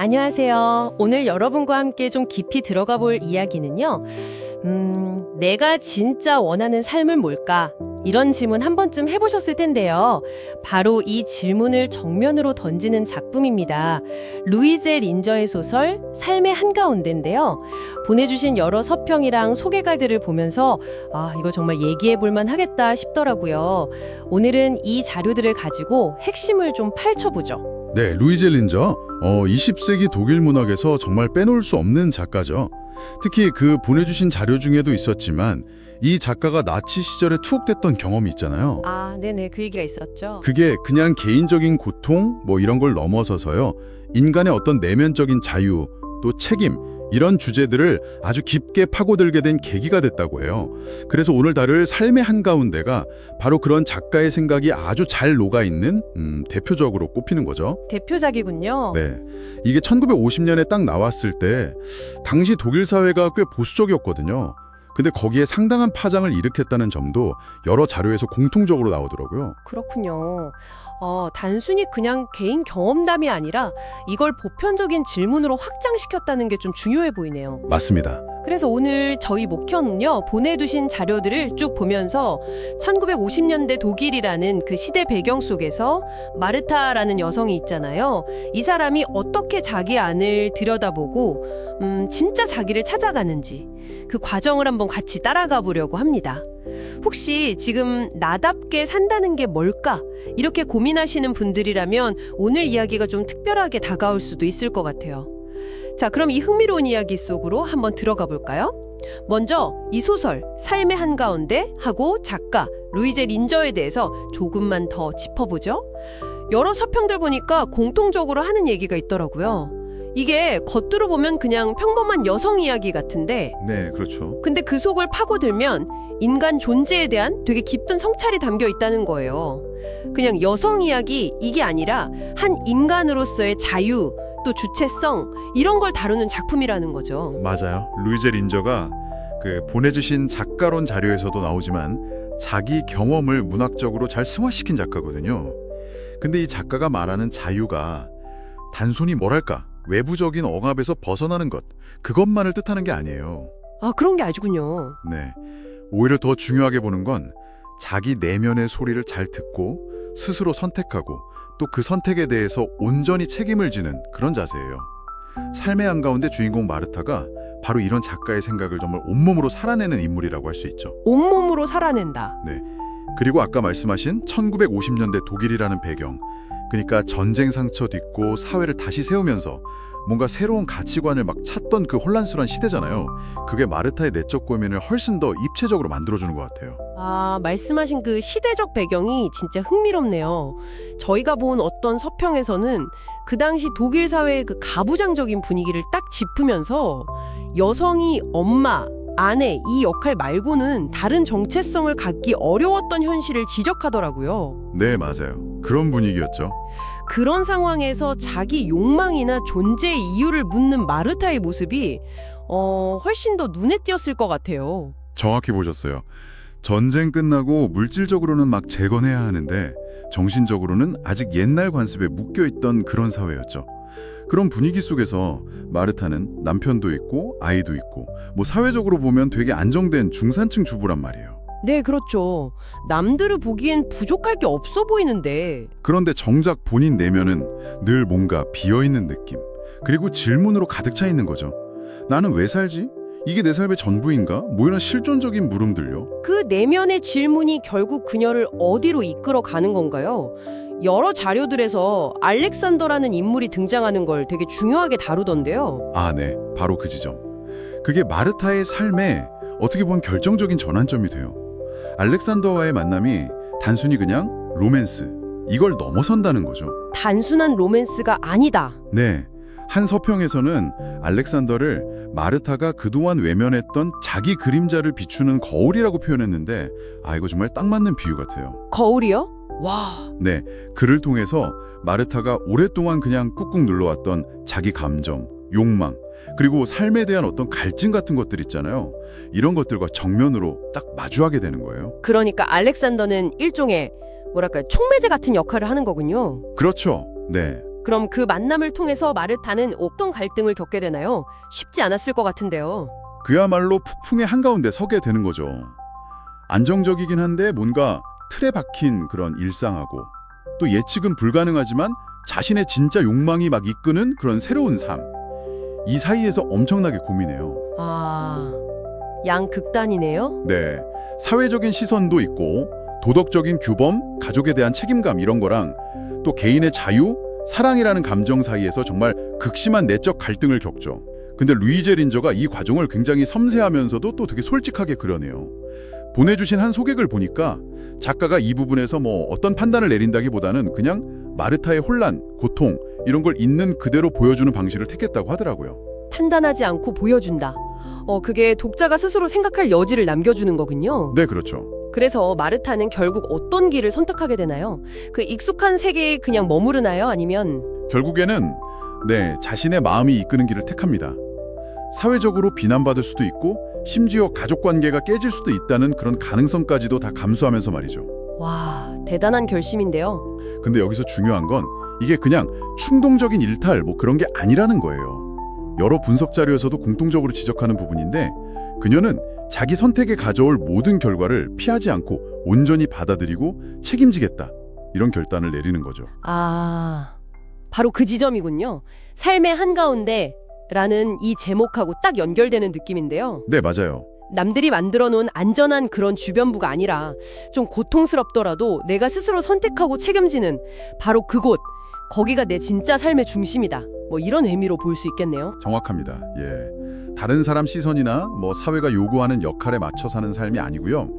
안녕하세요. 오늘 여러분과 함께 좀 깊이 들어가 볼 이야기는요. 내가 진짜 원하는 삶은 뭘까? 이런 질문 한 번쯤 해보셨을 텐데요. 바로 이 질문을 정면으로 던지는 작품입니다. 루이제 린저의 소설 삶의 한가운데인데요. 보내주신 여러 서평이랑 소개글들을 보면서 이거 정말 얘기해 볼만 하겠다 싶더라고요. 오늘은 이 자료들을 가지고 핵심을 좀 펼쳐보죠. 네, 루이제 린저. 20세기 독일 문학에서 정말 빼놓을 수 없는 작가죠. 특히 그 보내주신 자료 중에도 있었지만 이 작가가 나치 시절에 투옥됐던 경험이 있잖아요. 네네. 그 얘기가 있었죠. 그게 그냥 개인적인 고통 이런 걸 넘어서서요. 인간의 어떤 내면적인 자유, 또 책임 이런 주제들을 아주 깊게 파고들게 된 계기가 됐다고 해요. 그래서 오늘 다룰 삶의 한가운데가 바로 그런 작가의 생각이 아주 잘 녹아있는 대표적으로 꼽히는 거죠. 대표작이군요. 네, 이게 1950년에 딱 나왔을 때 당시 독일 사회가 꽤 보수적이었거든요. 근데 거기에 상당한 파장을 일으켰다는 점도 여러 자료에서 공통적으로 나오더라고요. 그렇군요. 단순히 그냥 개인 경험담이 아니라 이걸 보편적인 질문으로 확장시켰다는 게 좀 중요해 보이네요. 맞습니다. 그래서 오늘 저희 목표는요, 보내두신 자료들을 쭉 보면서 1950년대 독일이라는 그 시대 배경 속에서 마르타라는 여성이 있잖아요. 이 사람이 어떻게 자기 안을 들여다보고 진짜 자기를 찾아가는지 그 과정을 한번 같이 따라가 보려고 합니다. 혹시 지금 나답게 산다는 게 뭘까? 이렇게 고민하시는 분들이라면 오늘 이야기가 좀 특별하게 다가올 수도 있을 것 같아요. 자, 그럼 이 흥미로운 이야기 속으로 한번 들어가 볼까요? 먼저 이 소설 삶의 한가운데 하고 작가 루이제 린저에 대해서 조금만 더 짚어보죠. 여러 서평들 보니까 공통적으로 하는 얘기가 있더라고요. 이게 겉으로 보면 그냥 평범한 여성 이야기 같은데 네, 그렇죠. 근데 그 속을 파고들면 인간 존재에 대한 되게 깊은 성찰이 담겨 있다는 거예요. 그냥 여성 이야기 이게 아니라 한 인간으로서의 자유, 또 주체성 이런 걸 다루는 작품이라는 거죠. 맞아요. 루이제 린저가 그 보내주신 작가론 자료에서도 나오지만 자기 경험을 문학적으로 잘 승화시킨 작가거든요. 근데 이 작가가 말하는 자유가 단순히 뭐랄까 외부적인 억압에서 벗어나는 것 그것만을 뜻하는 게 아니에요. 그런 게 아주군요. 네, 오히려 더 중요하게 보는 건 자기 내면의 소리를 잘 듣고 스스로 선택하고 또 그 선택에 대해서 온전히 책임을 지는 그런 자세예요. 삶의 한가운데 주인공 마르타가 바로 이런 작가의 생각을 정말 온몸으로 살아내는 인물이라고 할 수 있죠. 온몸으로 살아낸다. 네. 그리고 아까 말씀하신 1950년대 독일이라는 배경, 그러니까 전쟁 상처 딛고 사회를 다시 세우면서 뭔가 새로운 가치관을 막 찾던 그 혼란스러운 시대잖아요. 그게 마르타의 내적 고민을 훨씬 더 입체적으로 만들어주는 것 같아요. 말씀하신 그 시대적 배경이 진짜 흥미롭네요. 저희가 본 어떤 서평에서는 그 당시 독일 사회의 그 가부장적인 분위기를 딱 짚으면서 여성이 엄마, 아내 이 역할 말고는 다른 정체성을 갖기 어려웠던 현실을 지적하더라고요. 네, 맞아요. 그런 분위기였죠. 그런 상황에서 자기 욕망이나 존재의 이유를 묻는 마르타의 모습이 훨씬 더 눈에 띄었을 것 같아요. 정확히 보셨어요. 전쟁 끝나고 물질적으로는 막 재건해야 하는데 정신적으로는 아직 옛날 관습에 묶여있던 그런 사회였죠. 그런 분위기 속에서 마르타는 남편도 있고 아이도 있고 사회적으로 보면 되게 안정된 중산층 주부란 말이에요. 네, 그렇죠. 남들을 보기엔 부족할 게 없어 보이는데 그런데 정작 본인 내면은 늘 뭔가 비어있는 느낌, 그리고 질문으로 가득 차 있는 거죠. 나는 왜 살지? 이게 내 삶의 전부인가? 이런 실존적인 물음들요. 그 내면의 질문이 결국 그녀를 어디로 이끌어 가는 건가요? 여러 자료들에서 알렉산더라는 인물이 등장하는 걸 되게 중요하게 다루던데요. 네. 바로 그 지점. 그게 마르타의 삶에 어떻게 보면 결정적인 전환점이 돼요. 알렉산더와의 만남이 단순히 그냥 로맨스, 이걸 넘어선다는 거죠. 단순한 로맨스가 아니다. 네. 한 서평에서는 알렉산더를 마르타가 그동안 외면했던 자기 그림자를 비추는 거울이라고 표현했는데 이거 정말 딱 맞는 비유 같아요. 거울이요? 와. 네, 글을 통해서 마르타가 오랫동안 그냥 꾹꾹 눌러왔던 자기 감정, 욕망, 그리고 삶에 대한 어떤 갈증 같은 것들 있잖아요. 이런 것들과 정면으로 딱 마주하게 되는 거예요. 그러니까 알렉산더는 일종의 촉매제 같은 역할을 하는 거군요. 그렇죠. 네. 그럼 그 만남을 통해서 마르타는 어떤 갈등을 겪게 되나요? 쉽지 않았을 것 같은데요. 그야말로 폭풍의 한가운데 서게 되는 거죠. 안정적이긴 한데 뭔가 틀에 박힌 그런 일상하고 또 예측은 불가능하지만 자신의 진짜 욕망이 막 이끄는 그런 새로운 삶. 이 사이에서 엄청나게 고민해요. 아, 양극단이네요. 네, 사회적인 시선도 있고 도덕적인 규범, 가족에 대한 책임감 이런 거랑 또 개인의 자유, 사랑이라는 감정 사이에서 정말 극심한 내적 갈등을 겪죠. 근데 루이제 린저가 이 과정을 굉장히 섬세하면서도 또 되게 솔직하게 그려내요. 보내주신 한 소객을 보니까 작가가 이 부분에서 뭐 어떤 판단을 내린다기보다는 그냥 마르타의 혼란, 고통 이런 걸 있는 그대로 보여주는 방식을 택했다고 하더라고요. 판단하지 않고 보여준다. 그게 독자가 스스로 생각할 여지를 남겨주는 거군요. 네, 그렇죠. 그래서 마르타는 결국 어떤 길을 선택하게 되나요? 그 익숙한 세계에 그냥 머무르나요? 아니면 결국에는 자신의 마음이 이끄는 길을 택합니다. 사회적으로 비난받을 수도 있고 심지어 가족 관계가 깨질 수도 있다는 그런 가능성까지도 다 감수하면서 말이죠. 와, 대단한 결심인데요. 근데 여기서 중요한 건 이게 그냥 충동적인 일탈 뭐 그런 게 아니라는 거예요. 여러 분석 자료에서도 공통적으로 지적하는 부분인데 그녀는 자기 선택에 가져올 모든 결과를 피하지 않고 온전히 받아들이고 책임지겠다. 이런 결단을 내리는 거죠. 아, 바로 그 지점이군요. 삶의 한가운데라는 이 제목하고 딱 연결되는 느낌인데요. 네, 맞아요. 남들이 만들어 놓은 안전한 그런 주변부가 아니라 좀 고통스럽더라도 내가 스스로 선택하고 책임지는 바로 그곳, 거기가 내 진짜 삶의 중심이다. 뭐 이런 의미로 볼 수 있겠네요. 정확합니다. 예. 다른 사람 시선이나 뭐 사회가 요구하는 역할에 맞춰 사는 삶이 아니고요.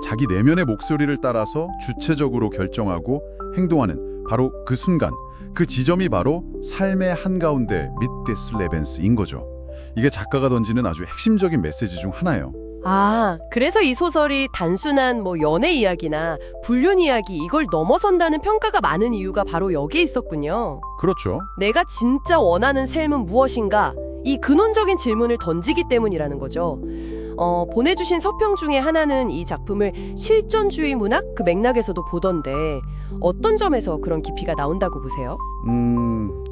자기 내면의 목소리를 따라서 주체적으로 결정하고 행동하는 바로 그 순간, 그 지점이 바로 삶의 한가운데 미데스 레벤스인 거죠. 이게 작가가 던지는 아주 핵심적인 메시지 중 하나예요. 아, 그래서 이 소설이 단순한 뭐 연애 이야기나 불륜 이야기 이걸 넘어선다는 평가가 많은 이유가 바로 여기에 있었군요. 그렇죠. 내가 진짜 원하는 삶은 무엇인가? 이 근원적인 질문을 던지기 때문이라는 거죠. 보내주신 서평 중에 하나는 이 작품을 실존주의 문학 그 맥락에서도 보던데 어떤 점에서 그런 깊이가 나온다고 보세요?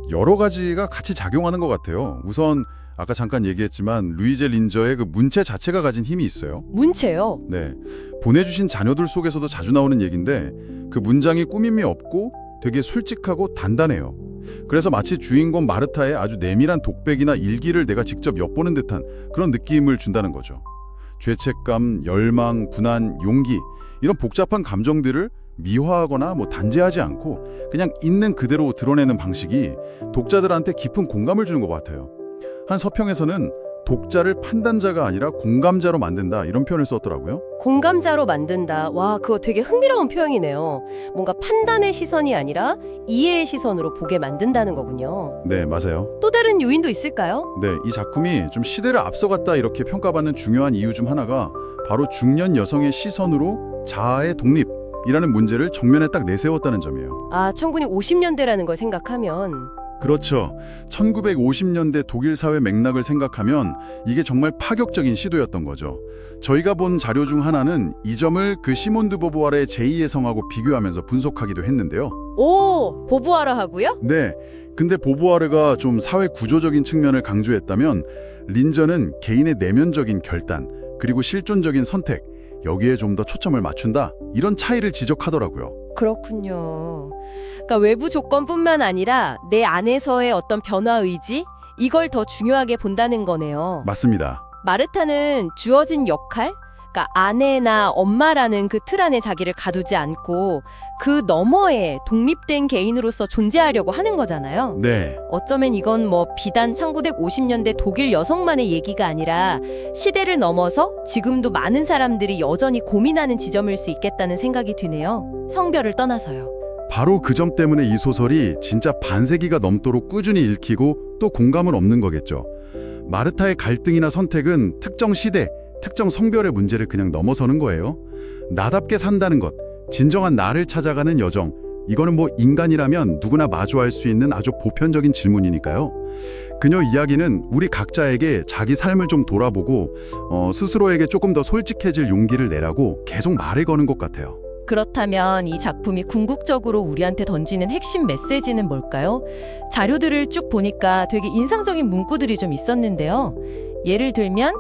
여러 가지가 같이 작용하는 것 같아요. 우선 아까 잠깐 얘기했지만 루이제 린저의 그 문체 자체가 가진 힘이 있어요. 문체요? 네, 보내주신 자녀들 속에서도 자주 나오는 얘기인데 그 문장이 꾸밈이 없고 되게 솔직하고 단단해요. 그래서 마치 주인공 마르타의 아주 내밀한 독백이나 일기를 내가 직접 엿보는 듯한 그런 느낌을 준다는 거죠. 죄책감, 열망, 분한, 용기 이런 복잡한 감정들을 미화하거나 뭐 단죄하지 않고 그냥 있는 그대로 드러내는 방식이 독자들한테 깊은 공감을 주는 것 같아요. 한 서평에서는 독자를 판단자가 아니라 공감자로 만든다 이런 표현을 썼더라고요. 공감자로 만든다. 와, 그거 되게 흥미로운 표현이네요. 뭔가 판단의 시선이 아니라 이해의 시선으로 보게 만든다는 거군요. 네, 맞아요. 또 다른 요인도 있을까요? 네, 이 작품이 좀 시대를 앞서갔다 이렇게 평가받는 중요한 이유 중 하나가 바로 중년 여성의 시선으로 자아의 독립이라는 문제를 정면에 딱 내세웠다는 점이에요. 아, 1950년대라는 걸 생각하면 그렇죠. 1950년대 독일 사회 맥락을 생각하면 이게 정말 파격적인 시도였던 거죠. 저희가 본 자료 중 하나는 이 점을 그 시몬 드 보부아르의 제2의 성하고 비교하면서 분석하기도 했는데요. 오, 보부아르하고요? 네, 근데 보부아르가 좀 사회 구조적인 측면을 강조했다면 린저는 개인의 내면적인 결단 그리고 실존적인 선택 여기에 좀 더 초점을 맞춘다 이런 차이를 지적하더라고요. 그렇군요. 그러니까 외부 조건뿐만 아니라 내 안에서의 어떤 변화 의지 이걸 더 중요하게 본다는 거네요. 맞습니다. 마르타는 주어진 역할, 그러니까 아내나 엄마라는 그 틀 안에 자기를 가두지 않고 그 너머에 독립된 개인으로서 존재하려고 하는 거잖아요. 네, 어쩌면 이건 뭐 비단 1950년대 독일 여성만의 얘기가 아니라 시대를 넘어서 지금도 많은 사람들이 여전히 고민하는 지점일 수 있겠다는 생각이 드네요. 성별을 떠나서요. 바로 그 점 때문에 이 소설이 진짜 반세기가 넘도록 꾸준히 읽히고 또 공감을 얻는 거겠죠. 마르타의 갈등이나 선택은 특정 시대, 특정 성별의 문제를 그냥 넘어서는 거예요. 나답게 산다는 것, 진정한 나를 찾아가는 여정, 이거는 뭐 인간이라면 누구나 마주할 수 있는 아주 보편적인 질문이니까요. 그녀 이야기는 우리 각자에게 자기 삶을 좀 돌아보고 스스로에게 조금 더 솔직해질 용기를 내라고 계속 말을 거는 것 같아요. 그렇다면 이 작품이 궁극적으로 우리한테 던지는 핵심 메시지는 뭘까요? 자료들을 쭉 보니까 되게 인상적인 문구들이 좀 있었는데요. 예를 들면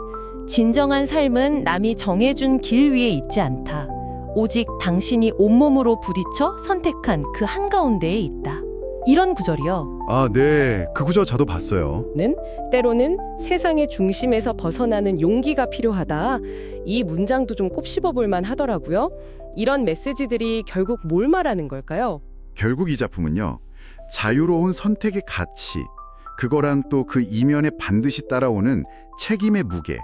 진정한 삶은 남이 정해준 길 위에 있지 않다. 오직 당신이 온몸으로 부딪혀 선택한 그 한가운데에 있다. 이런 구절이요. 아, 네. 그 구절 저도 봤어요. 는 때로는 세상의 중심에서 벗어나는 용기가 필요하다. 이 문장도 좀 곱씹어 볼 만하더라고요. 이런 메시지들이 결국 뭘 말하는 걸까요? 결국 이 작품은요. 자유로운 선택의 가치, 그거랑 또 그 이면에 반드시 따라오는 책임의 무게,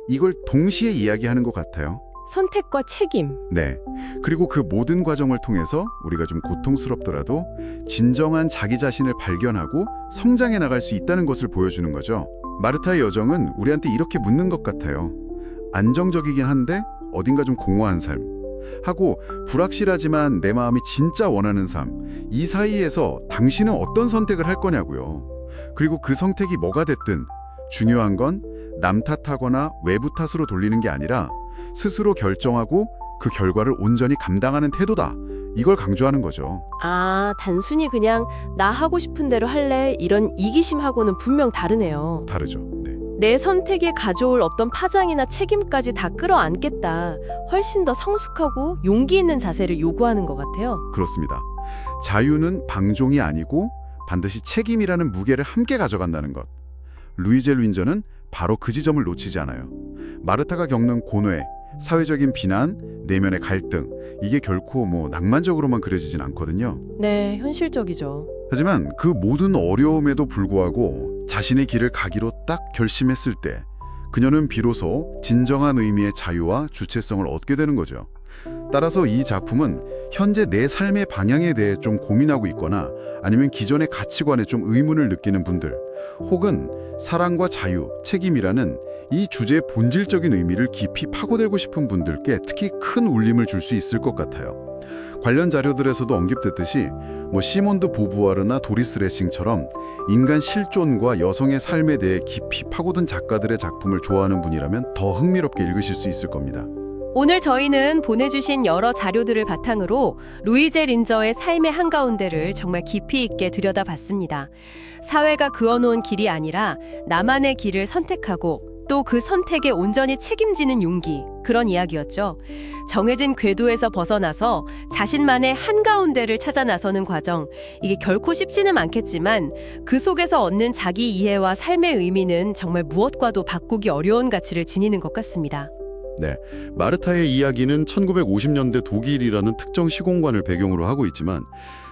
이걸 동시에 이야기하는 것 같아요. 선택과 책임. 네. 그리고 그 모든 과정을 통해서 우리가 좀 고통스럽더라도 진정한 자기 자신을 발견하고 성장해 나갈 수 있다는 것을 보여주는 거죠. 마르타의 여정은 우리한테 이렇게 묻는 것 같아요. 안정적이긴 한데 어딘가 좀 공허한 삶. 하고 불확실하지만 내 마음이 진짜 원하는 삶. 이 사이에서 당신은 어떤 선택을 할 거냐고요. 그리고 그 선택이 뭐가 됐든 중요한 건 남 탓하거나 외부 탓으로 돌리는 게 아니라 스스로 결정하고 그 결과를 온전히 감당하는 태도다. 이걸 강조하는 거죠. 아, 단순히 그냥 나 하고 싶은 대로 할래 이런 이기심하고는 분명 다르네요. 다르죠. 네. 내 선택에 가져올 어떤 파장이나 책임까지 다 끌어안겠다. 훨씬 더 성숙하고 용기 있는 자세를 요구하는 것 같아요. 그렇습니다. 자유는 방종이 아니고 반드시 책임이라는 무게를 함께 가져간다는 것. 루이제 윈저는 바로 그 지점을 놓치지 않아요. 마르타가 겪는 고뇌, 사회적인 비난, 내면의 갈등, 이게 결코 낭만적으로만 그려지진 않거든요. 네, 현실적이죠. 하지만 그 모든 어려움에도 불구하고 자신의 길을 가기로 딱 결심했을 때 그녀는 비로소 진정한 의미의 자유와 주체성을 얻게 되는 거죠. 따라서 이 작품은 현재 내 삶의 방향에 대해 좀 고민하고 있거나 아니면 기존의 가치관에 좀 의문을 느끼는 분들, 혹은 사랑과 자유, 책임이라는 이 주제의 본질적인 의미를 깊이 파고들고 싶은 분들께 특히 큰 울림을 줄 수 있을 것 같아요. 관련 자료들에서도 언급됐듯이 시몬드 보부아르나 도리스 레싱처럼 인간 실존과 여성의 삶에 대해 깊이 파고든 작가들의 작품을 좋아하는 분이라면 더 흥미롭게 읽으실 수 있을 겁니다. 오늘 저희는 보내주신 여러 자료들을 바탕으로 루이제 린저의 삶의 한가운데를 정말 깊이 있게 들여다봤습니다. 사회가 그어놓은 길이 아니라 나만의 길을 선택하고 또 그 선택에 온전히 책임지는 용기, 그런 이야기였죠. 정해진 궤도에서 벗어나서 자신만의 한가운데를 찾아 나서는 과정, 이게 결코 쉽지는 않겠지만 그 속에서 얻는 자기 이해와 삶의 의미는 정말 무엇과도 바꾸기 어려운 가치를 지니는 것 같습니다. 네, 마르타의 이야기는 1950년대 독일이라는 특정 시공간을 배경으로 하고 있지만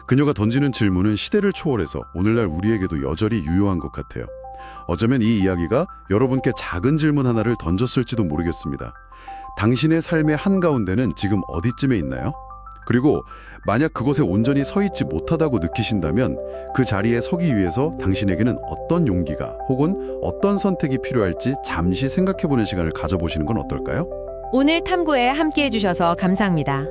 그녀가 던지는 질문은 시대를 초월해서 오늘날 우리에게도 여전히 유효한 것 같아요. 어쩌면 이 이야기가 여러분께 작은 질문 하나를 던졌을지도 모르겠습니다. 당신의 삶의 한가운데는 지금 어디쯤에 있나요? 그리고 만약 그곳에 온전히 서 있지 못하다고 느끼신다면 그 자리에 서기 위해서 당신에게는 어떤 용기가 혹은 어떤 선택이 필요할지 잠시 생각해보는 시간을 가져보시는 건 어떨까요? 오늘 탐구에 함께해 주셔서 감사합니다.